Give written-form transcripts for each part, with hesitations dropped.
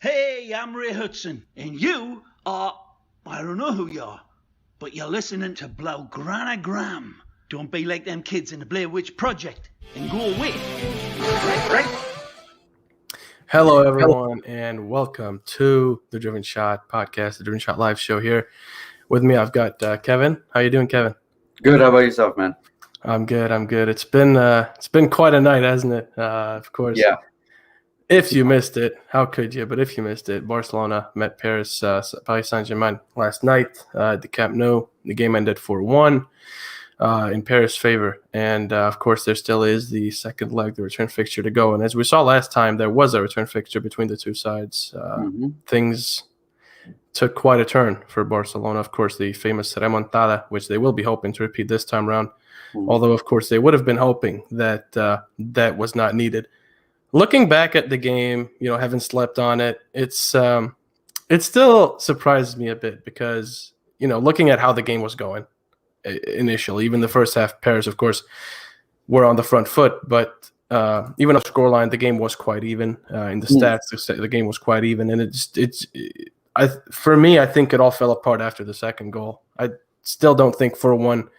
Hey, I'm Ray Hudson, and you are, I don't know who you are, but you're listening to Blaugrana Graham. Don't be like them kids in the Blair Witch Project and go away. Right? Hello, everyone, and welcome to the Driven Shot podcast, the Driven Shot live show here. With me, I've got Kevin. How you doing, Kevin? Good. How about yourself, man? I'm good. It's been quite a night, hasn't it? Of course. Yeah. If you missed it, how could you? But if you missed it, Barcelona met Paris Saint-Germain last night at the Camp Nou. The game ended 4-1 in Paris' favor. And, of course, there still is the second leg, the return fixture to go. And as we saw last time, there was a return fixture between the two sides. Things took quite a turn for Barcelona. Of course, the famous remontada, which they will be hoping to repeat this time around. Although, of course, they would have been hoping that that was not needed. Looking back at the game, having slept on it, it still surprises me a bit because, looking at how the game was going initially, even the first half, Paris, of course, were on the front foot. But even up scoreline, the game was quite even. In the stats, the game was quite even. And for me, I think it all fell apart after the second goal. I still don't think 4-1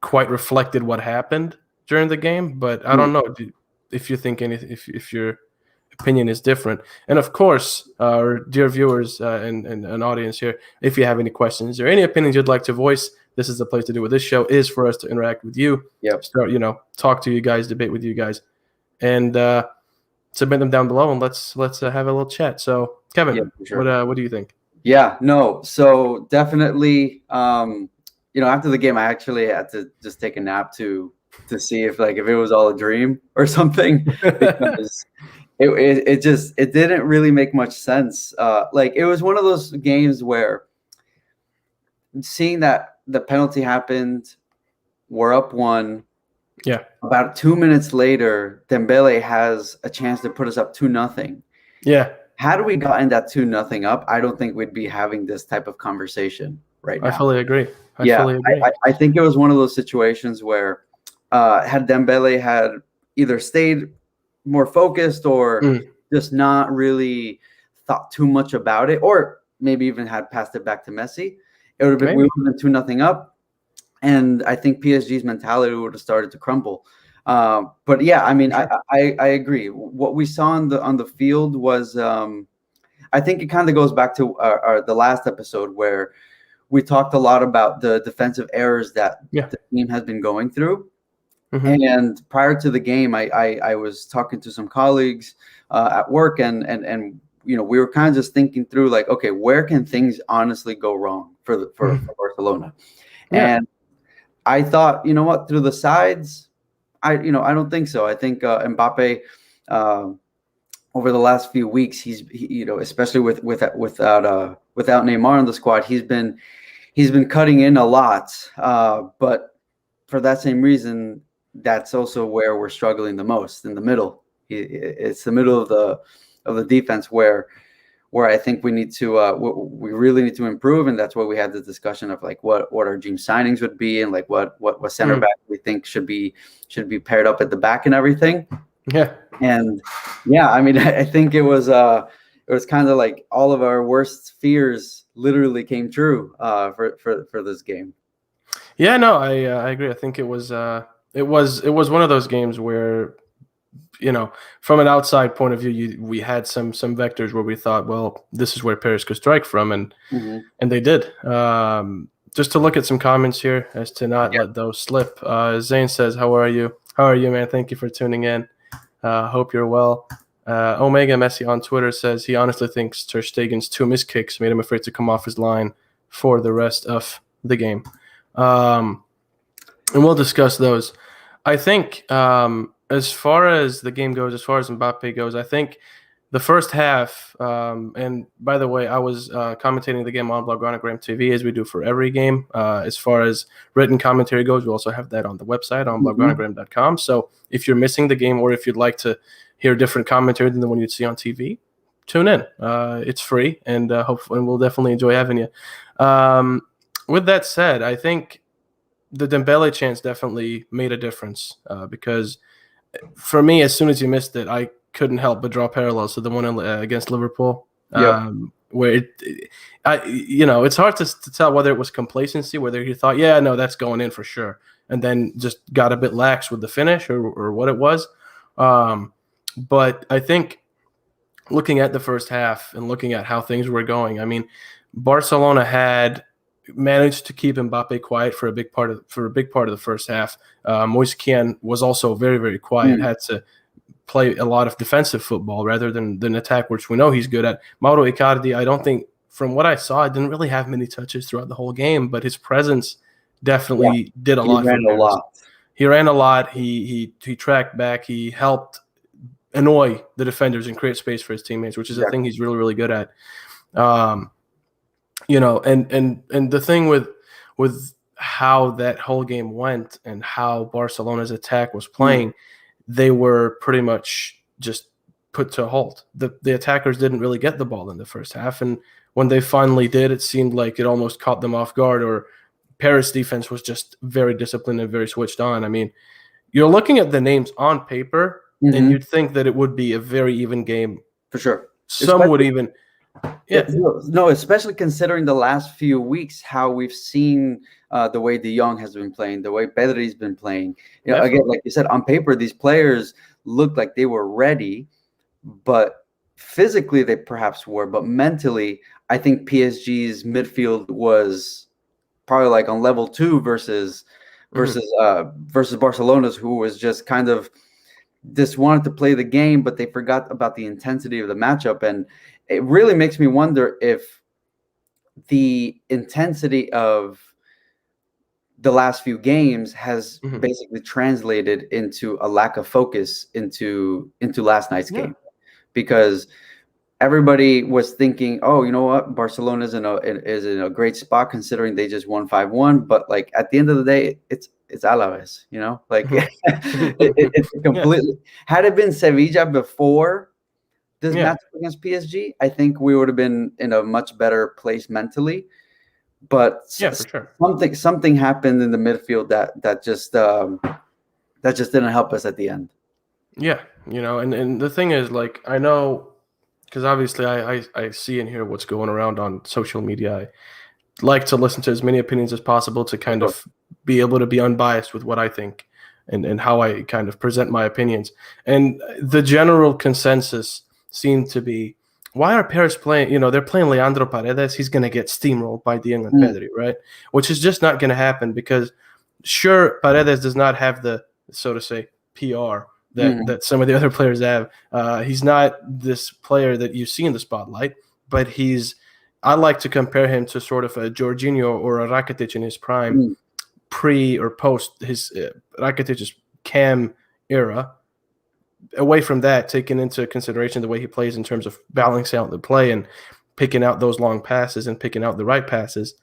quite reflected what happened during the game, but I don't know if you think if your opinion is different. And of course, our dear viewers and an audience here, if you have any questions or any opinions you'd like to voice, this is the place to do it. This show is for us to interact with you, start, talk to you guys, debate with you guys, and submit them down below, and let's have a little chat. So, Kevin, what do you think? Yeah, no. So definitely, after the game, I actually had to just take a nap to see if it was all a dream or something, because it didn't really make much sense. It was one of those games where seeing that the penalty happened, we're up 1. Yeah. About 2 minutes later, Dembele has a chance to put us up 2-0. Yeah. Had we gotten that 2-0 up, I don't think we'd be having this type of conversation right now. I fully agree. I think it was one of those situations where had Dembele had either stayed more focused or just not really thought too much about it, or maybe even had passed it back to Messi, it would have been 2-0 up, and I think PSG's mentality would have started to crumble. But yeah, I mean, I agree. What we saw on the field was, I think it kind of goes back to the last episode where we talked a lot about the defensive errors that the team has been going through. And prior to the game, I was talking to some colleagues at work, and we were kind of just thinking through okay, where can things honestly go wrong for Barcelona? Yeah. And I thought, through the sides, I don't think so. I think Mbappe, over the last few weeks, he's especially without Neymar in the squad, he's been cutting in a lot. But for that same reason, that's also where we're struggling the most, in the middle. It's the middle of the defense where I think we need to we really need to improve, and that's why we had the discussion of what our dream signings would be, and what center back we think should be paired up at the back and everything. Yeah. And yeah, I mean, I think it was kind of all of our worst fears literally came true for this game. Yeah, no, I agree. I think it was one of those games where, from an outside point of view, we had some vectors where we thought, well, this is where Paris could strike from, and they did. Just to look at some comments here, as to not let those slip. Zane says, "How are you? How are you, man? Thank you for tuning in. Hope you're well." Omega Messi on Twitter says he honestly thinks Ter Stegen's 2 missed kicks made him afraid to come off his line for the rest of the game. And we'll discuss those. I think as far as the game goes, as far as Mbappe goes, I think the first half, and by the way, I was commentating the game on Blaugrana TV, as we do for every game. As far as written commentary goes, we also have that on the website on blaugranagram.com. So if you're missing the game, or if you'd like to hear different commentary than the one you'd see on TV, tune in. It's free, and hopefully we'll definitely enjoy having you. With that said, I think the Dembele chance definitely made a difference because for me, as soon as you missed it, I couldn't help but draw parallels to the one against Liverpool Yep. Where it's hard to tell whether it was complacency, whether he thought, yeah, no, that's going in for sure, and then just got a bit lax with the finish or what it was. But I think looking at the first half and looking at how things were going, I mean, Barcelona had managed to keep Mbappe quiet for a big part of the first half. Moise Kean was also very, very quiet, had to play a lot of defensive football rather than attack, which we know he's good at. Mauro Icardi, I don't think, from what I saw, didn't really have many touches throughout the whole game, but his presence definitely did a lot. He ran a lot. He ran a lot. He tracked back. He helped annoy the defenders and create space for his teammates, which is a thing he's really, really good at. And the thing with how that whole game went and how Barcelona's attack was playing, they were pretty much just put to a halt. The attackers didn't really get the ball in the first half, and when they finally did, it seemed like it almost caught them off guard, or Paris defense was just very disciplined and very switched on. I mean, you're looking at the names on paper, and you'd think that it would be a very even game. For sure. Especially considering the last few weeks, how we've seen the way De Jong has been playing, the way Pedri's been playing. Again, like you said, on paper, these players looked like they were ready, but physically they perhaps were, but mentally, I think PSG's midfield was probably like on level 2 versus Barcelona's, who was just kind of just wanted to play the game, but they forgot about the intensity of the matchup. And it really makes me wonder if the intensity of the last few games has basically translated into a lack of focus into last night's game, because everybody was thinking, oh, you know what, Barcelona is in a great spot considering they just won 5-1. But like at the end of the day, it's Alaves, like it's completely. Had it been Sevilla before this match against PSG, I think we would have been in a much better place mentally. But for sure, something happened in the midfield that just didn't help us at the end. Yeah, and the thing is, like, I know, because obviously I see and hear what's going around on social media. I like to listen to as many opinions as possible to kind of be able to be unbiased with what I think and how I kind of present my opinions. And the general consensus seemed to be, why are Paris playing, they're playing Leandro Paredes, he's going to get steamrolled by De Jong and Pedri, right? Which is just not going to happen, because sure, Paredes does not have the, so to say, PR that some of the other players have. He's not this player that you see in the spotlight, but I like to compare him to sort of a Jorginho or a Rakitic in his prime, pre or post his Rakitic's Cam era. Away from that, taking into consideration the way he plays in terms of balancing out the play and picking out those long passes and picking out the right passes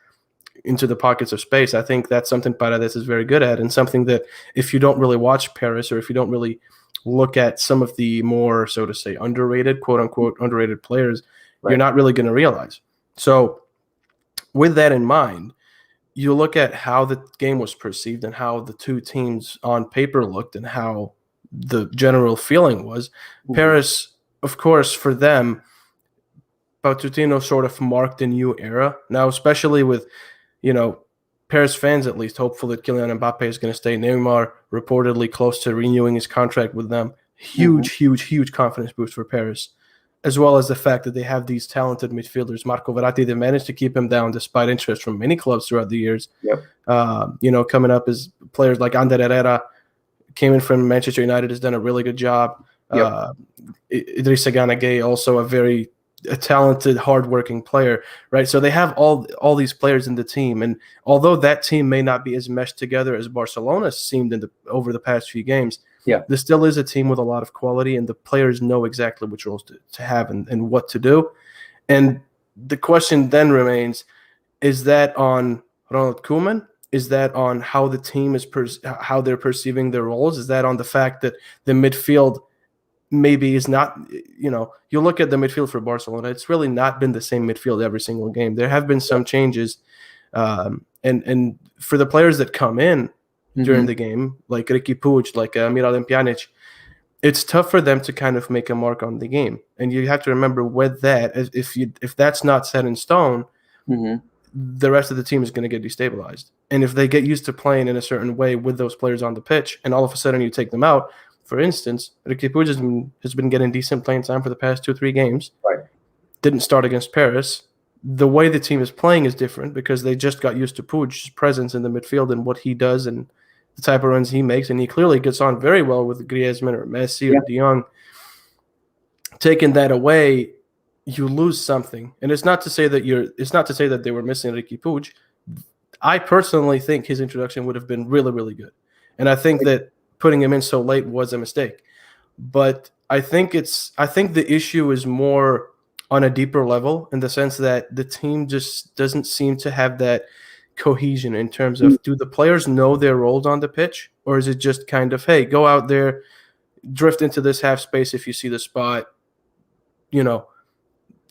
into the pockets of space, I think that's something Paredes is very good at, and something that if you don't really watch Paris, or if you don't really look at some of the more, so to say, underrated, quote-unquote, underrated players, you're not really going to realize. So with that in mind, you look at how the game was perceived and how the two teams on paper looked and how the general feeling was. Paris, of course, for them, Pochettino sort of marked a new era. Now, especially with, Paris fans at least hopeful that Kylian Mbappe is going to stay. Neymar reportedly close to renewing his contract with them. Huge confidence boost for Paris, as well as the fact that they have these talented midfielders. Marco Verratti, they managed to keep him down despite interest from many clubs throughout the years. Coming up as players like Ander Herrera, came in from Manchester United, has done a really good job. Idrissa Gana Gueye, also a talented, hardworking player, right? So they have all these players in the team, and although that team may not be as meshed together as Barcelona seemed over the past few games, there still is a team with a lot of quality, and the players know exactly which roles to have and what to do. And the question then remains, is that on Ronald Koeman? Is that on how the team is how they're perceiving their roles? Is that on the fact that the midfield maybe is not, you look at the midfield for Barcelona, it's really not been the same midfield every single game. There have been some changes. And for the players that come in during the game, like Riqui Puig, like Miralem Pjanic, it's tough for them to kind of make a mark on the game. And you have to remember with that, if that's not set in stone, the rest of the team is going to get destabilized. And if they get used to playing in a certain way with those players on the pitch, and all of a sudden you take them out, for instance, Riqui Puig has been getting decent playing time for the past 2-3 games. Right. Didn't start against Paris. The way the team is playing is different because they just got used to Puig's presence in the midfield and what he does and the type of runs he makes, and he clearly gets on very well with Griezmann or Messi or De Jong. Taking that away, you lose something, and it's not to say that they were missing Riqui Puig. I personally think his introduction would have been really, really good, and I think that putting him in so late was a mistake. But I think the issue is more on a deeper level in the sense that the team just doesn't seem to have that cohesion in terms of, do the players know their roles on the pitch, or is it just kind of, hey, go out there, drift into this half space if you see the spot?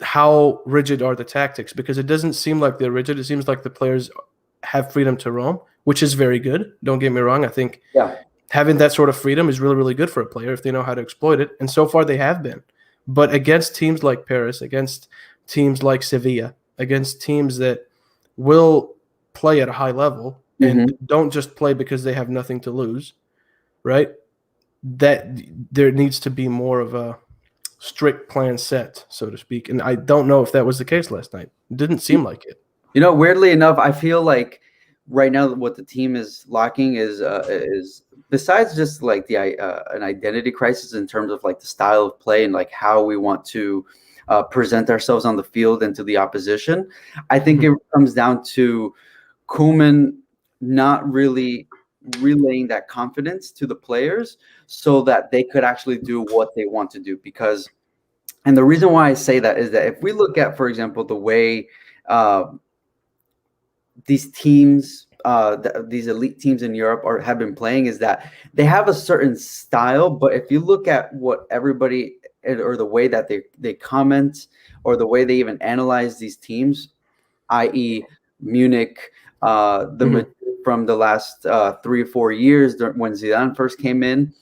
How rigid are the tactics? Because it doesn't seem like they're rigid. It seems like the players have freedom to roam, which is very good. Don't get me wrong. I think having that sort of freedom is really, really good for a player if they know how to exploit it. And so far they have been. But against teams like Paris, against teams like Sevilla, against teams that will play at a high level and don't just play because they have nothing to lose, right? That there needs to be more of a strict plan set, so to speak. And I don't know if that was the case last night. It didn't seem like it. Weirdly enough, I feel like right now what the team is lacking is besides just like the an identity crisis in terms of like the style of play and like how we want to present ourselves on the field and to the opposition. I think it comes down to Koeman not really relaying that confidence to the players so that they could actually do what they want to do. And the reason why I say that is that if we look at, for example, the way these teams, these elite teams in Europe have been playing, is that they have a certain style. But if you look at what everybody, or the way that they comment, or the way they even analyze these teams, i.e. Munich, from the last 3 or 4 years when Zidane first came in,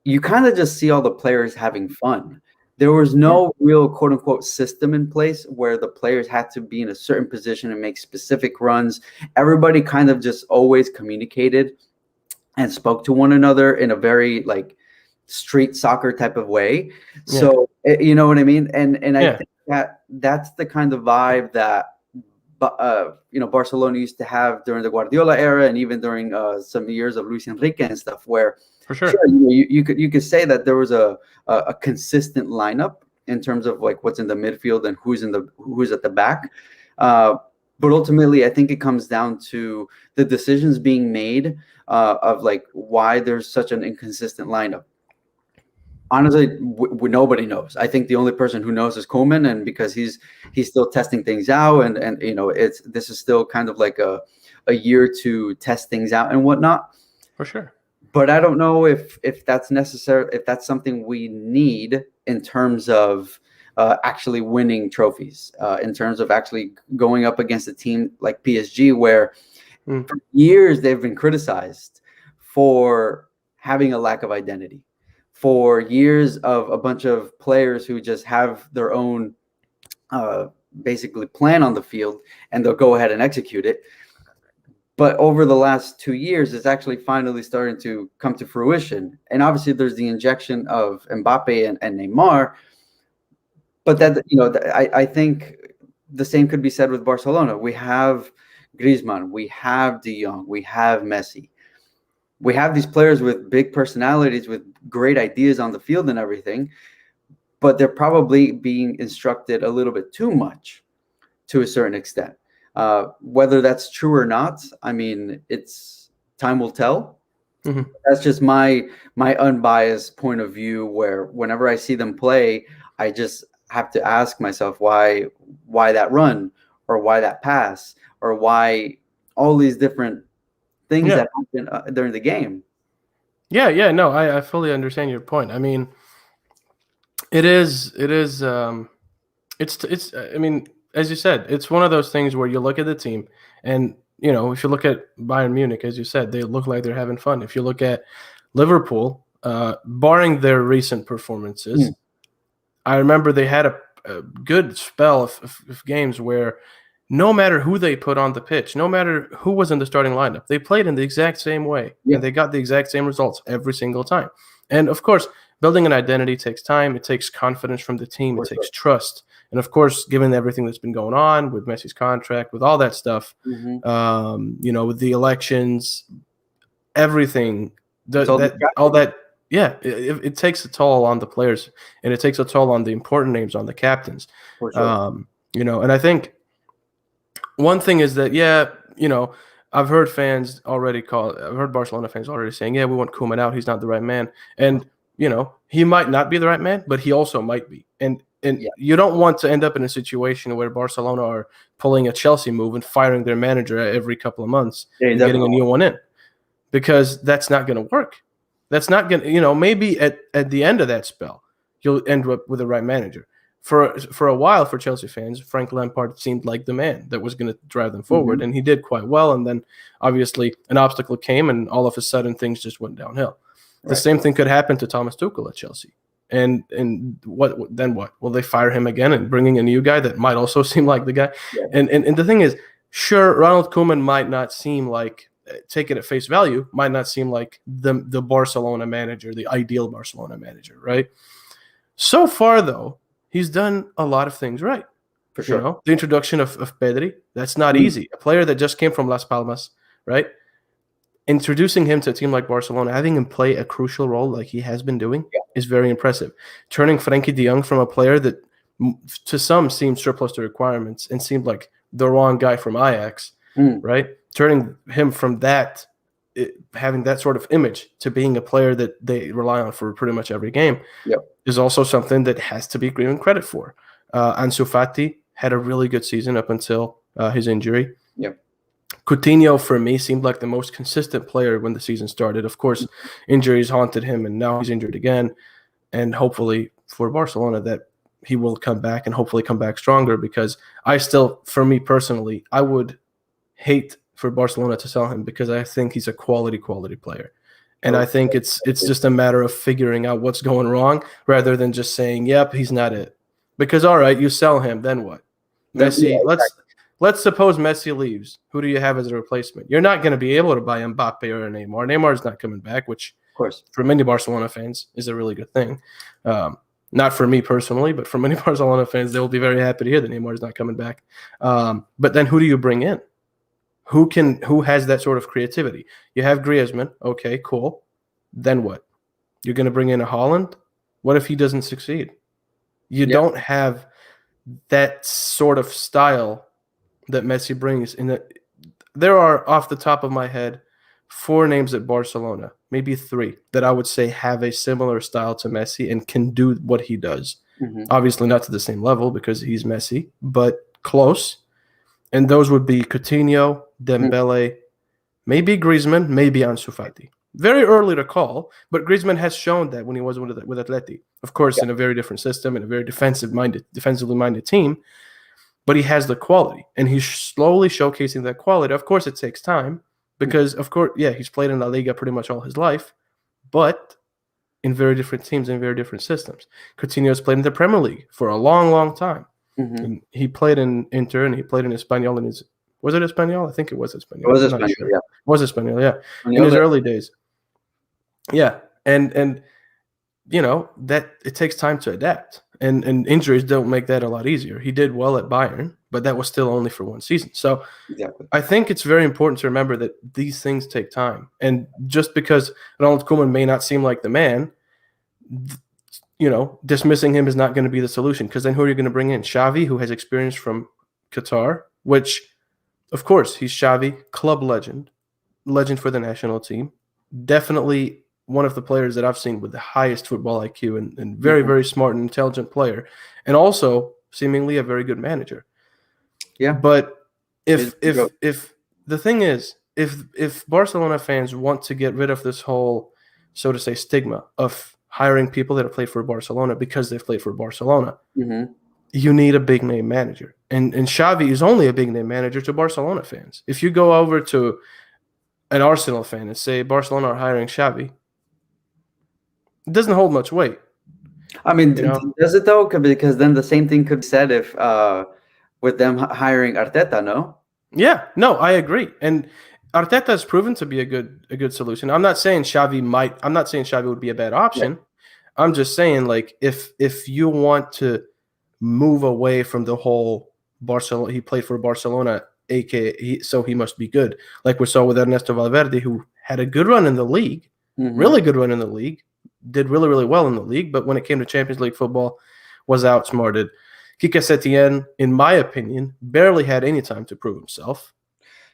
you kind of just see all the players having fun. There was no real quote unquote system in place where the players had to be in a certain position and make specific runs. Everybody kind of just always communicated and spoke to one another in a very like street soccer type of way. So you know what I mean? And I think that's the kind of vibe that Barcelona used to have during the Guardiola era, and even during some years of Luis Enrique and stuff, where for sure you could say that there was a consistent lineup in terms of like what's in the midfield and who's at the back. But ultimately, I think it comes down to the decisions being made of like why there's such an inconsistent lineup. Honestly, nobody knows. I think the only person who knows is Koeman, and because he's still testing things out, and this is still kind of like a year to test things out and whatnot. For sure. But I don't know if that's necessary, if that's something we need in terms of actually winning trophies, in terms of actually going up against a team like PSG, where for years they've been criticized for having a lack of identity. For years of a bunch of players who just have their own basically plan on the field, and they'll go ahead and execute it. But over the last 2 years, it's actually finally starting to come to fruition. And obviously there's the injection of Mbappe and Neymar. But that, I think the same could be said with Barcelona. We have Griezmann, we have De Jong, we have Messi. We have these players with big personalities, with great ideas on the field and everything, but they're probably being instructed a little bit too much to a certain extent. Whether that's true or not, I mean, it's time will tell. That's just my unbiased point of view, where whenever I see them play, I just have to ask myself why that run, or why that pass, or why all these different things that happen during the game. No, I fully understand your point. I mean, it's I mean, as you said, it's one of those things where you look at the team, and if you look at Bayern Munich, as you said, they look like they're having fun. If you look at Liverpool, barring their recent performances, I remember they had a good spell of games where no matter who they put on the pitch, no matter who was in the starting lineup, they played in the exact same way, and they got the exact same results every single time. And, of course, building an identity takes time. It takes confidence from the team. It takes trust. And, of course, given everything that's been going on with Messi's contract, with all that stuff, with the elections, everything, it takes a toll on the players, and it takes a toll on the important names, on the captains. For sure. And I think one thing is that, I've heard Barcelona fans already saying, we want Koeman out. He's not the right man. And, he might not be the right man, but he also might be. And you don't want to end up in a situation where Barcelona are pulling a Chelsea move and firing their manager every couple of months and getting a new one in, because that's not going to work. That's not going to, maybe at the end of that spell, you'll end up with the right manager. For a while, for Chelsea fans, Frank Lampard seemed like the man that was going to drive them forward, and he did quite well. And then, obviously, an obstacle came, and all of a sudden, things just went downhill. The same thing could happen to Thomas Tuchel at Chelsea. And what? Will they fire him again and bring in a new guy that might also seem like the guy? Yeah. And the thing is, sure, Ronald Koeman might not seem like, take it at face value, might not seem like the Barcelona manager, the ideal Barcelona manager, right? So far, though, he's done a lot of things right. For sure. The introduction of Pedri, that's not easy. A player that just came from Las Palmas, right? Introducing him to a team like Barcelona, having him play a crucial role like he has been doing is very impressive. Turning Frenkie de Jong from a player that to some seemed surplus to requirements and seemed like the wrong guy from Ajax, right? Turning him from that, having that sort of image, to being a player that they rely on for pretty much every game is also something that has to be given credit for. Ansu Fati had a really good season up until his injury. Coutinho, for me, seemed like the most consistent player when the season started. Of course, injuries haunted him, and now he's injured again. And hopefully for Barcelona that he will come back, and hopefully come back stronger, because for me personally, I would hate for Barcelona to sell him, because I think he's a quality player. And I think it's just a matter of figuring out what's going wrong, rather than just saying, yep, he's not it. Because, all right, you sell him, then what? Messi, let's suppose Messi leaves. Who do you have as a replacement? You're not going to be able to buy Mbappe or Neymar. Neymar's not coming back, which, of course, for many Barcelona fans is a really good thing. Not for me personally, but for many Barcelona fans, they will be very happy to hear that Neymar is not coming back. But then who do you bring in? Who has that sort of creativity? You have Griezmann. Okay, cool. Then what? You're going to bring in a Haaland? What if he doesn't succeed? You don't have that sort of style that Messi brings. There are, off the top of my head, 4 names at Barcelona, maybe 3, that I would say have a similar style to Messi and can do what he does. Obviously not to the same level, because he's Messi, but close. And those would be Coutinho, Dembele, maybe Griezmann, maybe Ansu Fati. Very early to call, but Griezmann has shown that when he was with Atleti. Of course, in a very different system, in a very defensively minded team, but he has the quality, and he's slowly showcasing that quality. Of course, it takes time, because, of course, he's played in La Liga pretty much all his life, but in very different teams and very different systems. Coutinho's played in the Premier League for a long, long time. And he played in Inter, and he played in Espanyol. Was it Espanyol? I think it was Espanyol. It was Espanyol, sure. It was Espanyol, in his early days. And that it takes time to adapt, and injuries don't make that a lot easier. He did well at Bayern, but that was still only for one season. So I think it's very important to remember that these things take time. And just because Ronald Koeman may not seem like the man, dismissing him is not going to be the solution, because then who are you going to bring in? Xavi, who has experience from Qatar, which, of course, he's Xavi, club legend for the national team. Definitely one of the players that I've seen with the highest football IQ, and very, very smart and intelligent player, and also seemingly a very good manager. But if the thing is, if Barcelona fans want to get rid of this whole, so to say, stigma of hiring people that have played for Barcelona because they've played for Barcelona, you need a big name manager. And Xavi is only a big name manager to Barcelona fans. If you go over to an Arsenal fan and say Barcelona are hiring Xavi, it doesn't hold much weight. I mean, You know? does it though? Because then the same thing could be said if with them hiring Arteta, no? Yeah, no, I agree. And Arteta has proven to be a good solution. I'm not saying Xavi would be a bad option. Yeah. I'm just saying, like, if you want to move away from the whole Barcelona, he played for Barcelona, aka so he must be good. Like we saw with Ernesto Valverde, who had a good run in the league, really good run in the league, did really, really well in the league, but when it came to Champions League football, was outsmarted. Quique Setien, in my opinion, barely had any time to prove himself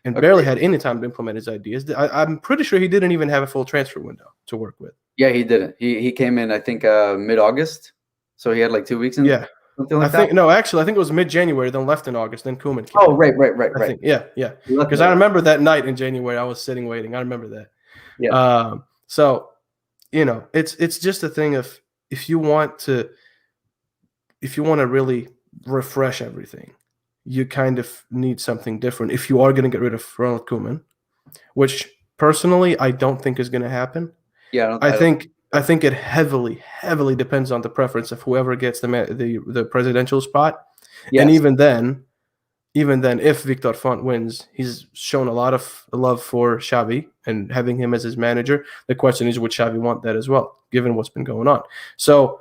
and barely had any time to implement his ideas. I'm pretty sure he didn't even have a full transfer window to work with. Yeah, he didn't. He came in, I think, mid-August. So he had like 2 weeks in. Yeah. Something like I think it was mid-January, then left in August, then Koeman came. Oh, right. Yeah. Because I remember that night in January, I was sitting waiting. I remember that. Yeah. So, it's just a thing of if you want to really refresh everything, you kind of need something different. If you are going to get rid of Ronald Koeman, which personally I don't think is going to happen. Yeah, I think it heavily depends on the preference of whoever gets the presidential spot. Yes. And even then, if Victor Font wins, he's shown a lot of love for Xavi and having him as his manager. The question is, would Xavi want that as well, given what's been going on? So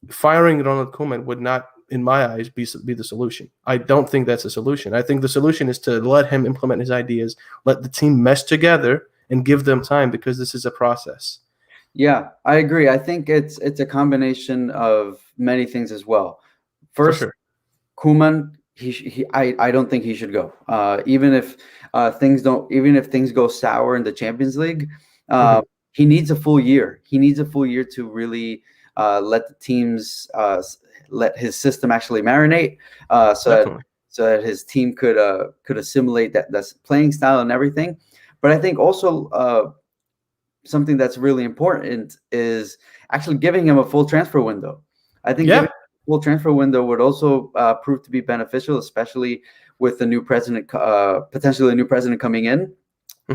firing Ronald Koeman would not, in my eyes, be the solution. I don't think that's a solution. I think the solution is to let him implement his ideas, let the team mesh together, and give them time, because this is a process. Yeah, I agree. I think it's a combination of many things as well. First, sure. Koeman, I don't think he should go. Even if things go sour in the Champions League, he needs a full year. He needs a full year to really let the teams let his system actually marinate, so that his team could assimilate that's playing style and everything. But I think also something that's really important is actually giving him a full transfer window. I think giving him a full transfer window would also prove to be beneficial, especially with the new president, potentially a new president coming in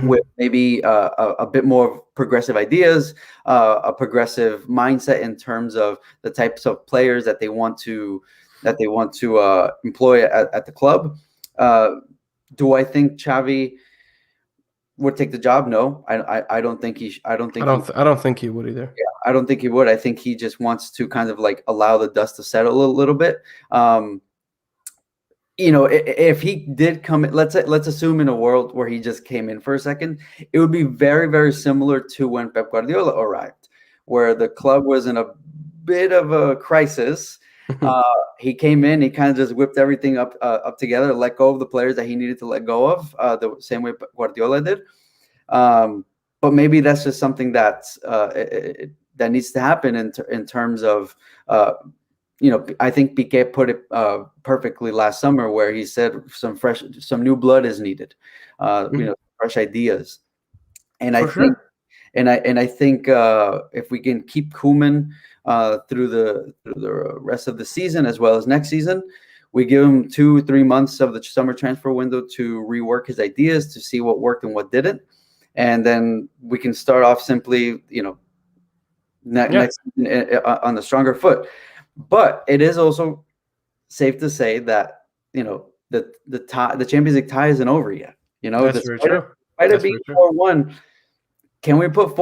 with maybe a bit more progressive ideas, a progressive mindset in terms of the types of players that they want to employ at the club. Do I think Xavi would take the job? No, I don't think he. I don't think he would either. Yeah, I don't think he would. I think he just wants to kind of like allow the dust to settle a little bit. If he did come in, let's assume in a world where he just came in for a second, it would be very, very similar to when Pep Guardiola arrived, where the club was in a bit of a crisis. He came in, he kind of just whipped everything up together, let go of the players that he needed to let go of, the same way Guardiola did. But maybe that's just something that needs to happen in terms of. I think Piqué put it perfectly last summer, where he said some new blood is needed, fresh ideas, and I think if we can keep Koeman through the rest of the season as well as next season, we give him 2-3 months of the summer transfer window to rework his ideas, to see what worked and what didn't, and then we can start off simply, next season on the stronger foot. But it is also safe to say that the Champions League tie isn't over yet. That's very true. Despite it being 4-1, can we put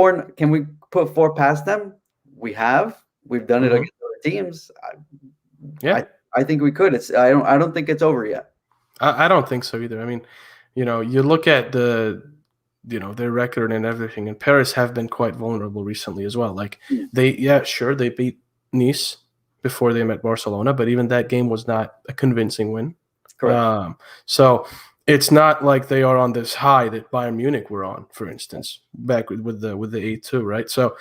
four past them? We've done it against other teams. I think we could. I don't think it's over yet. I don't think so either. I mean, you look at their record and everything, and Paris have been quite vulnerable recently as well. Like they beat Nice before they met Barcelona, but even that game was not a convincing win. Correct. So it's not like they are on this high that Bayern Munich were on, for instance, back with the 8-2, right? So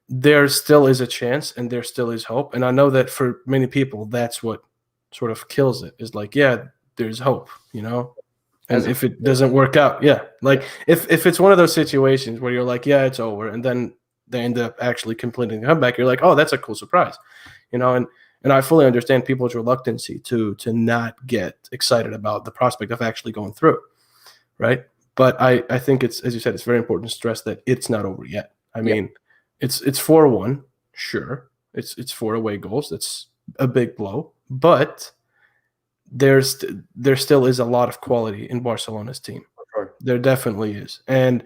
there still is a chance, and there still is hope. And I know that for many people, that's what sort of kills it. Is like, there's hope, And if it doesn't work out, if it's one of those situations where you're like, it's over, and then they end up actually completing the comeback, you're like, oh, that's a cool surprise. And I fully understand people's reluctancy to not get excited about the prospect of actually going through, right? But I think it's, as you said, it's very important to stress that it's not over yet. I mean, it's 4-1. Sure, it's 4 away goals. That's a big blow, but there still is a lot of quality in Barcelona's team. Sure. There definitely is. And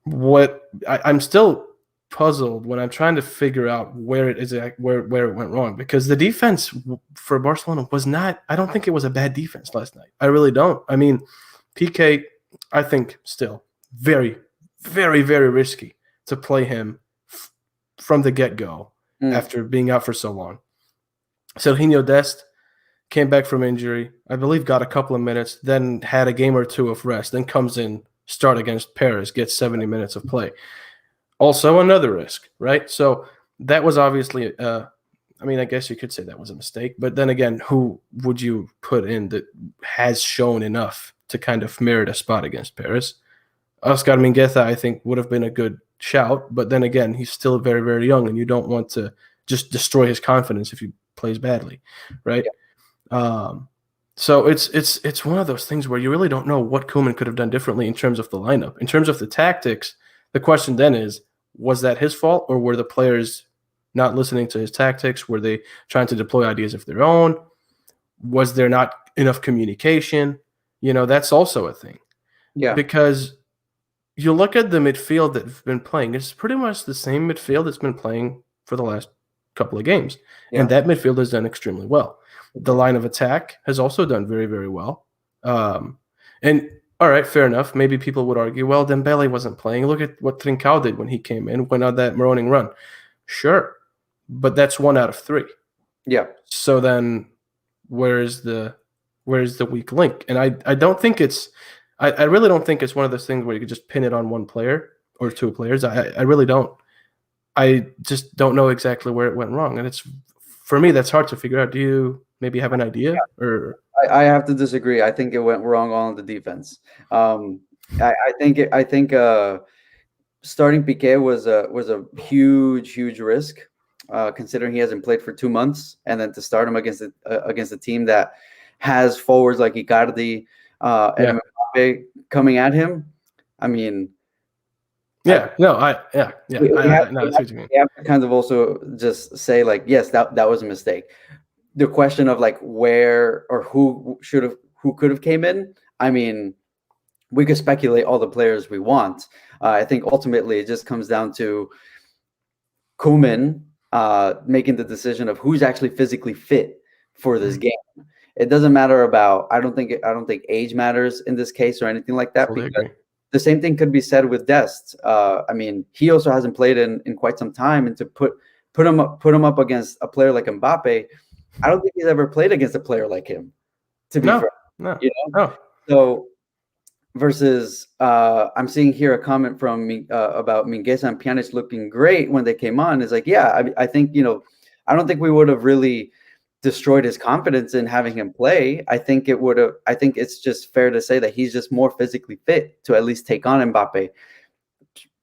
what I'm still puzzled when I'm trying to figure out where it went wrong, because the defense for Barcelona was not, I don't think it was a bad defense last night. I really don't. I mean, PK, I think still very, very, very risky to play him from the get-go after being out for so long. Serginho Dest came back from injury, I believe got a couple of minutes, then had a game or two of rest, then comes in, start against Paris, gets 70 minutes of play. Also another risk, right? So that was obviously, I mean, I guess you could say that was a mistake. But then again, who would you put in that has shown enough to kind of merit a spot against Paris? Oscar Mingueza, I think, would have been a good shout. But then again, he's still very, very young, and you don't want to just destroy his confidence if he plays badly, right? Yeah. So it's one of those things where you really don't know what Koeman could have done differently in terms of the lineup. In terms of the tactics, the question then is, was that his fault, or were the players not listening to his tactics? Were they trying to deploy ideas of their own? Was there not enough communication? You know, that's also a thing. Yeah. Because you look at the midfield that's been playing, it's pretty much the same midfield that's been playing for the last couple of games. Yeah. And that midfield has done extremely well. The line of attack has also done very, very well. And all right, fair enough. Maybe people would argue, well, Dembele wasn't playing. Look at what Trincao did when he came in, went on that Maroning run. Sure, but that's 1 out of 3. Yeah. So then where's the weak link? And I don't think it's – I really don't think it's one of those things where you could just pin it on one player or 2 players. I really don't. I just don't know exactly where it went wrong. And it's – for me, that's hard to figure out. Do you maybe have an idea? Yeah. Or I have to disagree. I think it went wrong on the defense. I think starting Piqué was a huge risk, considering he hasn't played for 2 months, and then to start him against a team that has forwards like Icardi and Mbappe coming at him. I mean, we have to kind of also just say, like, yes, that was a mistake. The question of like where or who could have came in, I mean, we could speculate all the players we want. I think ultimately it just comes down to Koeman making the decision of who's actually physically fit for this game. It doesn't matter about, I don't think age matters in this case or anything like that. Totally because agree. The same thing could be said with Dest. I mean, he also hasn't played in quite some time, and to put him up against a player like Mbappe, I don't think he's ever played against a player like him. To be fair, you know. No. So versus, I'm seeing here a comment from me about Mingueza and Pjanic looking great when they came on. Is like, yeah, I think, you know, I don't think we would have really destroyed his confidence in having him play. I think it's just fair to say that he's just more physically fit to at least take on Mbappe.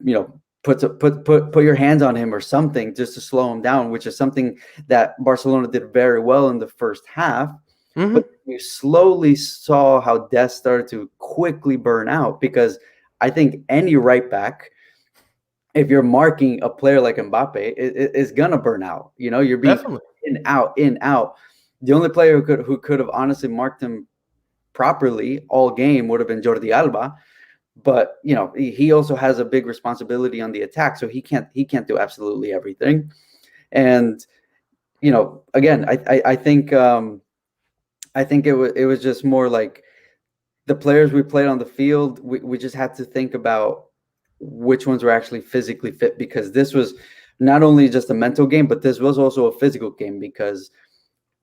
You know, put your hands on him or something just to slow him down, which is something that Barcelona did very well in the first half. Mm-hmm. But you slowly saw how Dest started to quickly burn out, because I think any right back, if you're marking a player like Mbappe, is gonna burn out. You know, you're being in, out. The only player who could have honestly marked him properly all game would have been Jordi Alba. But, you know, he also has a big responsibility on the attack, so he can't do absolutely everything. And, you know, again, I think it was just more like the players we played on the field. We just had to think about which ones were actually physically fit, because this was not only just a mental game, but this was also a physical game, because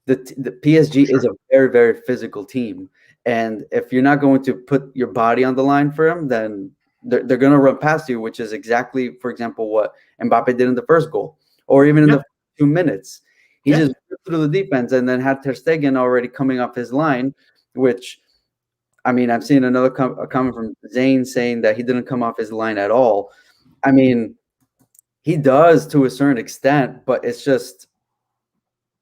the PSG is a very, very physical team. And if you're not going to put your body on the line for them, then they're going to run past you, which is exactly, for example, what Mbappe did in the first goal, or even in the 2 minutes. He just ripped through the defense and then had Ter Stegen already coming off his line, which, I mean, I've seen another comment from Zane saying that he didn't come off his line at all. I mean, he does to a certain extent, but it's just,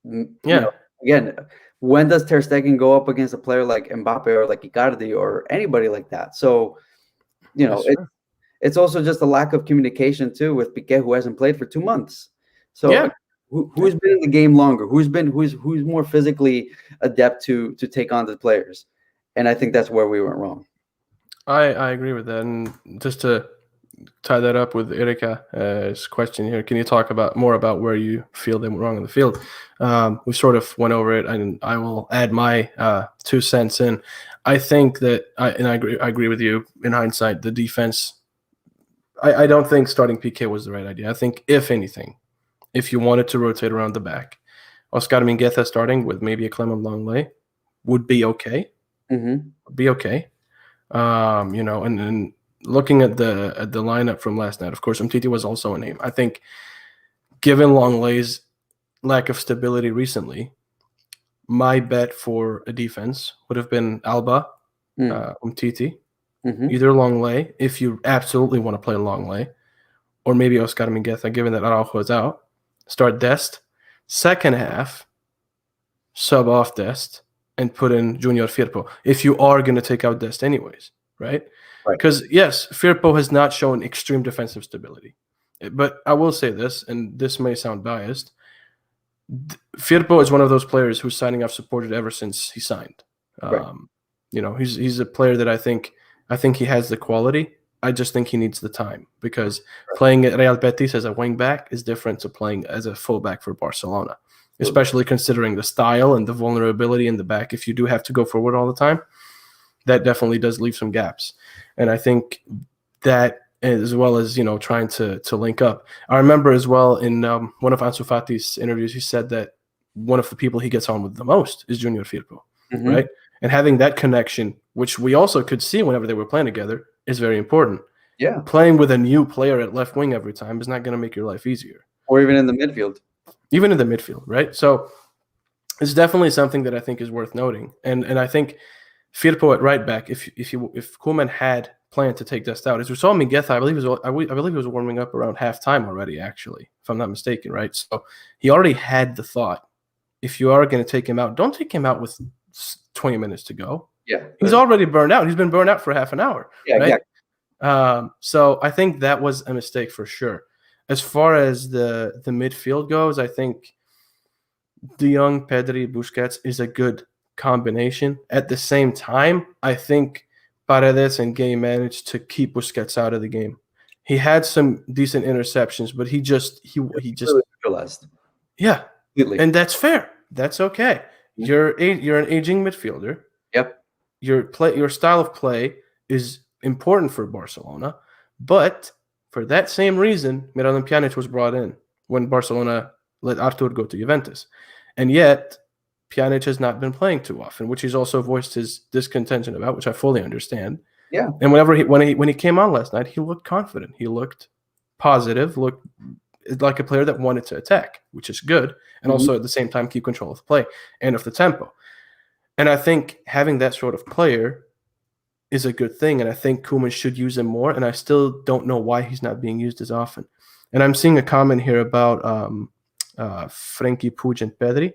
you know, again, when does Ter Stegen go up against a player like Mbappe or like Icardi or anybody like that? So, you know, it's also just a lack of communication too with Piqué, who hasn't played for 2 months. So Yeah. who's been in the game longer? Who's more physically adept to take on the players? And I think that's where we went wrong. I agree with that. And just to tie that up with Erika's question here, can you talk more about where you feel they went wrong in the field? We sort of went over it, and I will add my 2 cents in. I think that, I agree with you in hindsight, the defense, I don't think starting PK was the right idea. I think, if anything, if you wanted to rotate around the back, Oscar Mingueza starting with maybe a Clement Longley would be okay. Mm-hmm. Would be okay. And looking at the lineup from last night, of course, Umtiti was also a name. I think, given Longley's lack of stability recently, my bet for a defense would have been Alba, Umtiti, either Longley, if you absolutely want to play Longley, or maybe Oscar Mingueza, given that Araujo is out. Start Dest. Second half, sub off Dest, and put in Junior Firpo, if you are going to take out Dest anyways, right? Because, yes, Firpo has not shown extreme defensive stability. But I will say this, and this may sound biased, Firpo is one of those players who's signing I've supported ever since he signed. He's a player that I think he has the quality. I just think he needs the time, because playing at Real Betis as a wing back is different to playing as a fullback for Barcelona, especially considering the style and the vulnerability in the back. If you do have to go forward all the time, that definitely does leave some gaps. And I think that, as well as, trying to link up. I remember as well in one of Ansu Fati's interviews, he said that one of the people he gets on with the most is Junior Firpo, right? And having that connection, which we also could see whenever they were playing together, is very important. Yeah. Playing with a new player at left wing every time is not going to make your life easier. Or even in the midfield. Even in the midfield, right? So it's definitely something that I think is worth noting. And I think Firpo at right back, if Koeman had planned to take Dest out, as we saw Mingueza, I believe he was warming up around halftime already, actually, if I'm not mistaken, right? So he already had the thought, if you are going to take him out, don't take him out with 20 minutes to go. Yeah. He's already burned out. He's been burned out for half an hour. Yeah, right? Exactly. So I think that was a mistake for sure. As far as the midfield goes, I think De Jong, Pedri, Busquets is a good combination. At the same time, I think Paredes and Gay managed to keep Busquets out of the game. He had some decent interceptions, but he just really realized. Yeah. Completely. And that's fair. That's okay. You're an aging midfielder. Yep. Your style of play is important for Barcelona, but for that same reason, Miralem Pjanic was brought in when Barcelona let Artur go to Juventus. And yet, Pjanic has not been playing too often, which he's also voiced his discontention about, which I fully understand. Yeah. And when he came on last night, he looked confident. He looked positive, looked like a player that wanted to attack, which is good, and also at the same time keep control of the play and of the tempo. And I think having that sort of player is a good thing, and I think Koeman should use him more, and I still don't know why he's not being used as often. And I'm seeing a comment here about Frankie Puig and Pedri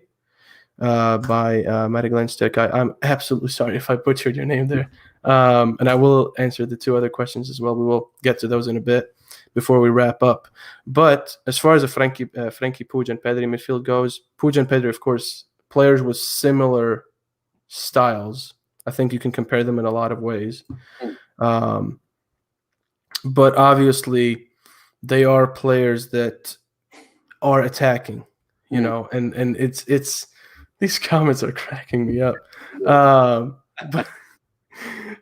by Marie-Glenn Stick. I'm absolutely sorry if I butchered your name there. And I will answer the 2 other questions as well. We will get to those in a bit before we wrap up. But as far as the Frankie Puig and Pedri midfield goes, Puig and Pedri, of course, players with similar styles. I think you can compare them in a lot of ways. But obviously, they are players that are attacking, and it's these comments are cracking me up.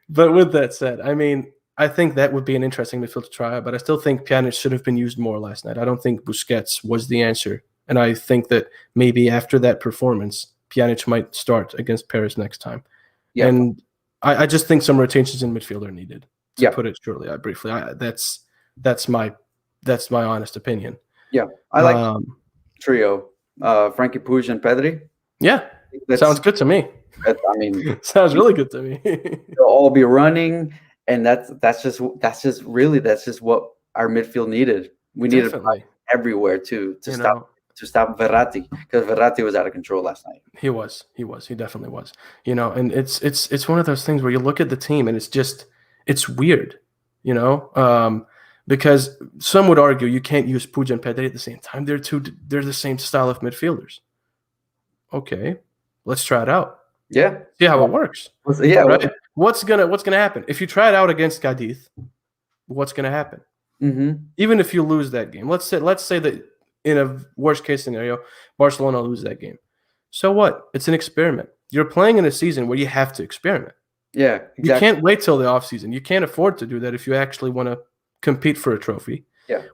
But with that said, I mean, I think that would be an interesting midfield to try out, but I still think Pjanic should have been used more last night. I don't think Busquets was the answer. And I think that maybe after that performance, Pjanic might start against Paris next time. Yeah. And I just think some rotations in midfield are needed, to put it shortly. Briefly. That's my honest opinion. Yeah. I like trio. Frankie Puig and Pedri. Yeah. Sounds good to me. Sounds really good to me. They'll all be running, and that's just what our midfield needed. We needed everywhere to stop Verratti, because Verratti was out of control last night. He definitely was. And it's one of those things where you look at the team and it's weird. because some would argue you can't use Puig and Pedri at the same time. They're the same style of midfielders. Okay, let's try it out. Yeah, see how it works. Yeah, right. What's gonna happen if you try it out against Cadiz? What's gonna happen? Mm-hmm. Even if you lose that game, let's say that in a worst case scenario, Barcelona lose that game. So what? It's an experiment. You're playing in a season where you have to experiment. Yeah, exactly. You can't wait till the offseason. You can't afford to do that if you actually want to compete for a trophy,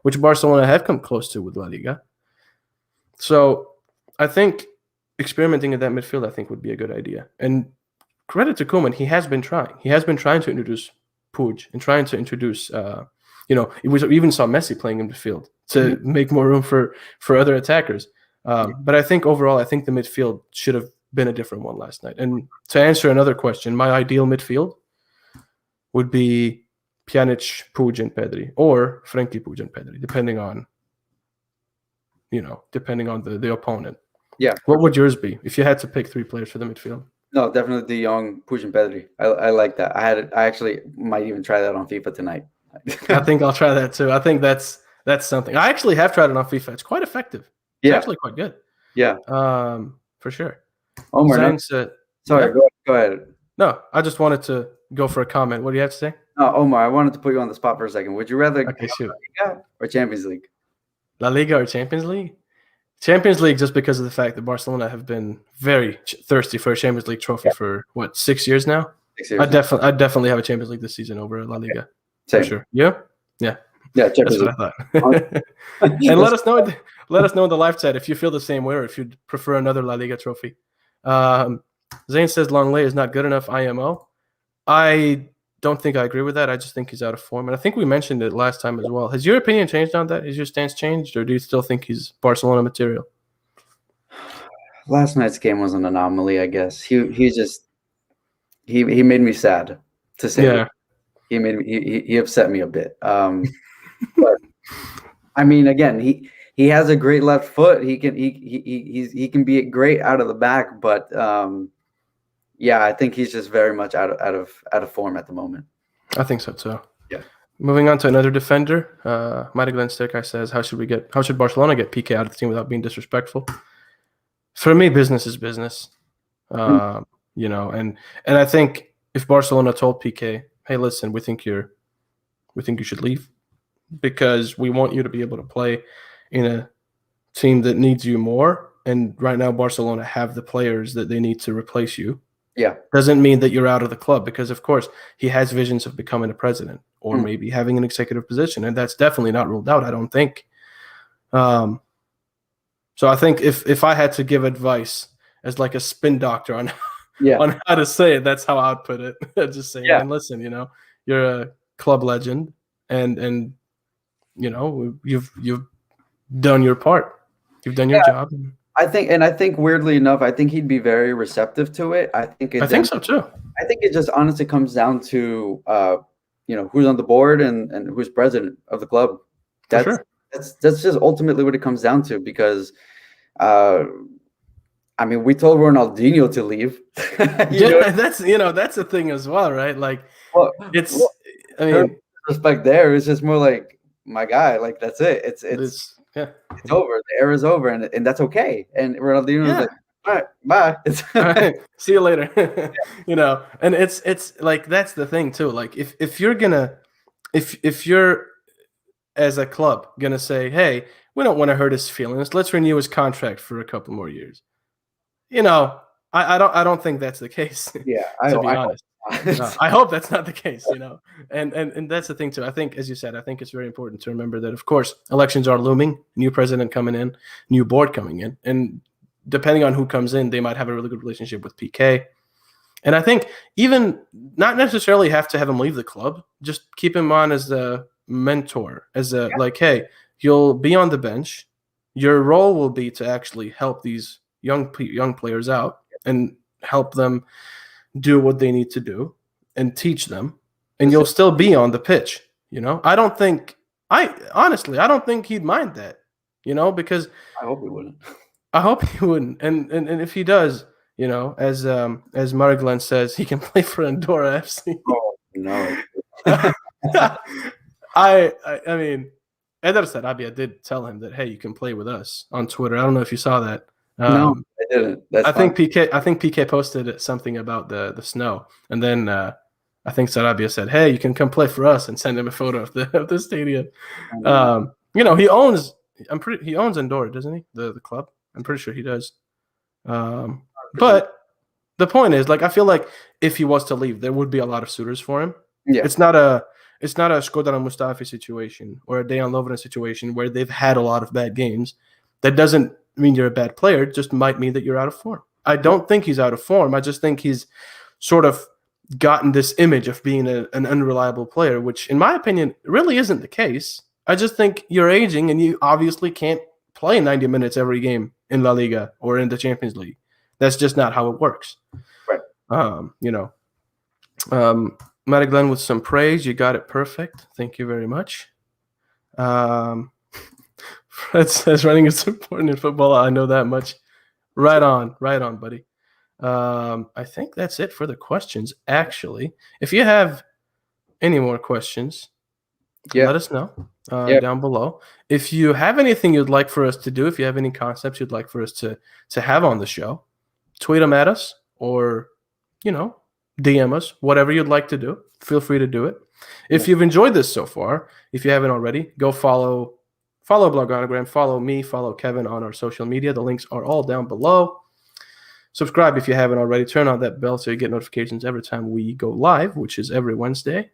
which Barcelona have come close to with La Liga. So I think experimenting at that midfield, I think, would be a good idea. And credit to Koeman, he has been trying. He has been trying to introduce Puig and trying to introduce, we even saw Messi playing in midfield to make more room for other attackers. But I think overall, I think the midfield should have been a different one last night. And to answer another question, my ideal midfield would be Pjanic, Puig, and Pedri, or Frenkie, Puig, and Pedri, depending on the opponent. Yeah. What would yours be if you had to pick 3 players for the midfield? No, definitely De Jong, Puig, and Pedri. I like that. I actually might even try that on FIFA tonight. I think I'll try that too. I think that's something. I actually have tried it on FIFA. It's quite effective. It's actually quite good. Yeah. For sure. Omar, sorry, go ahead. No, I just wanted to go for a comment. What do you have to say? No, Omar, I wanted to put you on the spot for a second. Would you rather La Liga or Champions League? La Liga or Champions League? Champions League, just because of the fact that Barcelona have been very thirsty for a Champions League trophy for 6 years now. 6 years. I definitely have a Champions League this season over La Liga. Same. For sure. Yeah. Champions That's League. what I thought. And let us know. Let us know in the live chat if you feel the same way or if you'd prefer another La Liga trophy. Zane says Longley is not good enough. IMO. I don't think I agree with that. I just think he's out of form, and I think we mentioned it last time as well. Has your opinion changed on that? Has your stance changed, or do you still think he's Barcelona material? Last night's game was an anomaly, I guess. He made me sad to say. Yeah. He upset me a bit. But I mean, again, he has a great left foot. He can be great out of the back, but I think he's just very much out of form at the moment. I think so too. Yeah. Moving on to another defender, Mighty Glenn Stick says, how should Barcelona get PK out of the team without being disrespectful? For me, business is business. And I think if Barcelona told PK, hey, listen, we think you should leave because we want you to be able to play in a team that needs you more. And right now, Barcelona have the players that they need to replace you. Yeah. Doesn't mean that you're out of the club because, of course, he has visions of becoming a president or maybe having an executive position. And that's definitely not ruled out, I don't think. So I think if I had to give advice as like a spin doctor on how to say it, that's how I'd put it. Just saying, and listen, you're a club legend and you've done your part. You've done your job. I think weirdly enough, I think he'd be very receptive to it. I think so too. I think it just honestly comes down to who's on the board and who's president of the club. That's just ultimately what it comes down to because I mean, we told Ronaldinho to leave. That's the thing as well, right? Like respect there. It's just more like my guy, like that's it. It's over. The era's over, and that's okay. And Ronaldinho was like, all right, bye. All right, see you later. And it's like that's the thing too. Like if you're as a club gonna say, hey, we don't want to hurt his feelings. Let's renew his contract for a couple more years. I don't think that's the case. Yeah, to be honest. I hope that's not the case, and that's the thing too. I think, as you said, I think it's very important to remember that, of course, elections are looming, new president coming in, new board coming in, and depending on who comes in, they might have a really good relationship with PK. And I think even not necessarily have to have him leave the club, just keep him on as a mentor, like, hey, you'll be on the bench. Your role will be to actually help these young players out and help them do what they need to do and teach them, and you'll still be on the pitch. I don't think he'd mind that, because I hope he wouldn't. I hope he wouldn't. And if he does, as Mariglen says, he can play for Andorra FC. Oh no. I mean, Eder Sarabia did tell him that, hey, you can play with us on Twitter. I don't know if you saw that. No, I didn't. That's I think PK posted something about the snow, and then I think Sarabia said, "Hey, you can come play for us," and send him a photo of the stadium. He owns Andorra, doesn't he? The club. I'm pretty sure he does. But the point is, like, I feel like if he was to leave, there would be a lot of suitors for him. Yeah. It's not a Shkodran Mustafi situation or a Dejan Lovren situation where they've had a lot of bad games. That doesn't mean you're a bad player. It just might mean that you're out of form. I don't think he's out of form. I just think he's sort of gotten this image of being an unreliable player, which in my opinion really isn't the case. I just think you're aging and you obviously can't play 90 minutes every game in La Liga or in the Champions League. That's just not how it works. Right. Matty Glenn with some praise. You got it perfect. Thank you very much. Fred says running is important in football. I know that much. Right on, buddy. I think that's it for the questions, actually. If you have any more questions, let us know down below. If you have anything you'd like for us to do, if you have any concepts you'd like for us to have on the show, tweet them at us or, DM us, whatever you'd like to do. Feel free to do it. If you've enjoyed this so far, if you haven't already, go follow Bloganagram, follow me, follow Kevin on our social media. The links are all down below. Subscribe if you haven't already. Turn on that bell so you get notifications every time we go live, which is every Wednesday,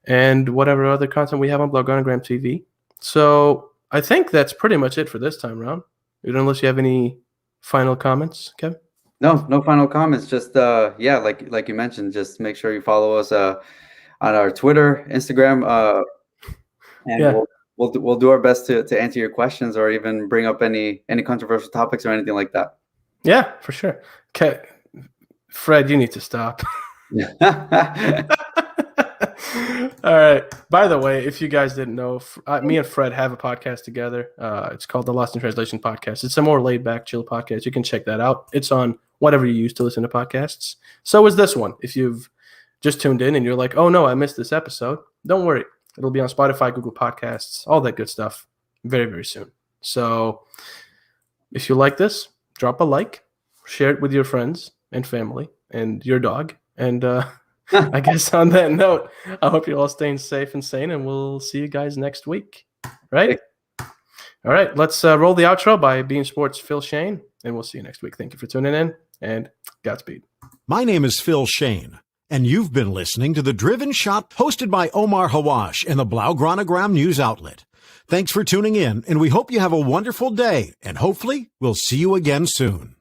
and whatever other content we have on Bloganagram TV. So I think that's pretty much it for this time around. Unless you have any final comments, Kevin? No final comments. Just like you mentioned, just make sure you follow us on our Twitter, Instagram, and we'll do our best to answer your questions or even bring up any controversial topics or anything like that. Yeah, for sure. Okay, Fred, you need to stop. All right. By the way, if you guys didn't know, me and Fred have a podcast together. It's called the Lost in Translation podcast. It's a more laid-back, chill podcast. You can check that out. It's on whatever you use to listen to podcasts. So is this one. If you've just tuned in and you're like, oh, no, I missed this episode, don't worry. It'll be on Spotify, Google Podcasts, all that good stuff very, very soon. So if you like this, drop a like, share it with your friends and family and your dog. And I guess on that note, I hope you're all staying safe and sane, and we'll see you guys next week. Right? All right, let's roll the outro by Being Sports' Phil Shane, and we'll see you next week. Thank you for tuning in, and Godspeed. My name is Phil Shane, and you've been listening to The Driven Shot, hosted by Omar Hawwash and the Blaugranagram news outlet. Thanks for tuning in, and we hope you have a wonderful day, and hopefully we'll see you again soon.